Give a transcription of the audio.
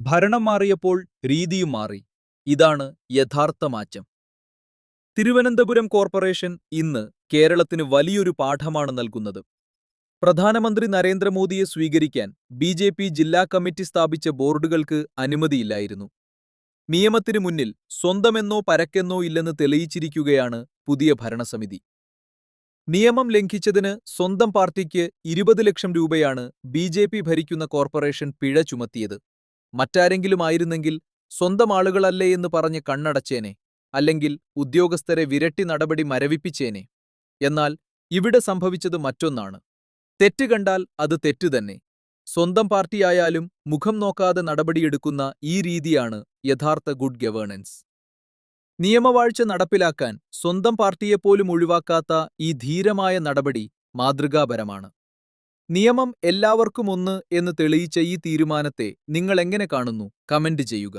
ഭരണം മാറിയപ്പോൾ രീതിയും മാറി. ഇതാണ് യഥാർത്ഥ മാറ്റം. തിരുവനന്തപുരം കോർപ്പറേഷൻ ഇന്ന് കേരളത്തിന് വലിയൊരു പാഠമാണ് നൽകുന്നത്. പ്രധാനമന്ത്രി നരേന്ദ്രമോദിയെ സ്വീകരിക്കാൻ ബി.ജെ.പി. ജില്ലാ കമ്മിറ്റി സ്ഥാപിച്ച ബോർഡുകൾക്ക് അനുമതിയില്ലായിരുന്നു. നിയമത്തിന് മുന്നിൽ സ്വന്തമെന്നോ പരക്കെന്നോ ഇല്ലെന്ന് തെളിയിച്ചിരിക്കുകയാണ് പുതിയ ഭരണസമിതി. നിയമം ലംഘിച്ചതിന് സ്വന്തം പാർട്ടിക്ക് 20 ലക്ഷം രൂപയാണ് ബി.ജെ.പി. ഭരിക്കുന്ന കോർപ്പറേഷൻ പിഴ ചുമത്തിയത്. മറ്റാരെങ്കിലും ആയിരുന്നെങ്കിൽ സ്വന്തം ആളുകളല്ലേ എന്ന് പറഞ്ഞ് കണ്ണടച്ചേനെ, അല്ലെങ്കിൽ ഉദ്യോഗസ്ഥരെ വിരട്ടി നടപടി മരവിപ്പിച്ചേനെ. എന്നാൽ ഇവിടെ സംഭവിച്ചത് മറ്റൊന്നാണ്. തെറ്റ് കണ്ടാൽ അത് തെറ്റുതന്നെ. സ്വന്തം പാർട്ടിയായാലും മുഖം നോക്കാതെ നടപടിയെടുക്കുന്ന ഈ രീതിയാണ് യഥാർത്ഥ ഗുഡ് ഗവേണൻസ്. നിയമവാഴ്ച നടപ്പിലാക്കാൻ സ്വന്തം പാർട്ടിയെപ്പോലും ഒഴിവാക്കാത്ത ഈ ധീരമായ നടപടി മാതൃകാപരമാണ്. നിയമം എല്ലാവർക്കും ഒന്ന് എന്ന് തെളിയിച്ച ഈ തീരുമാനത്തെ നിങ്ങൾ എങ്ങനെ കാണുന്നു? കമന്റ് ചെയ്യുക.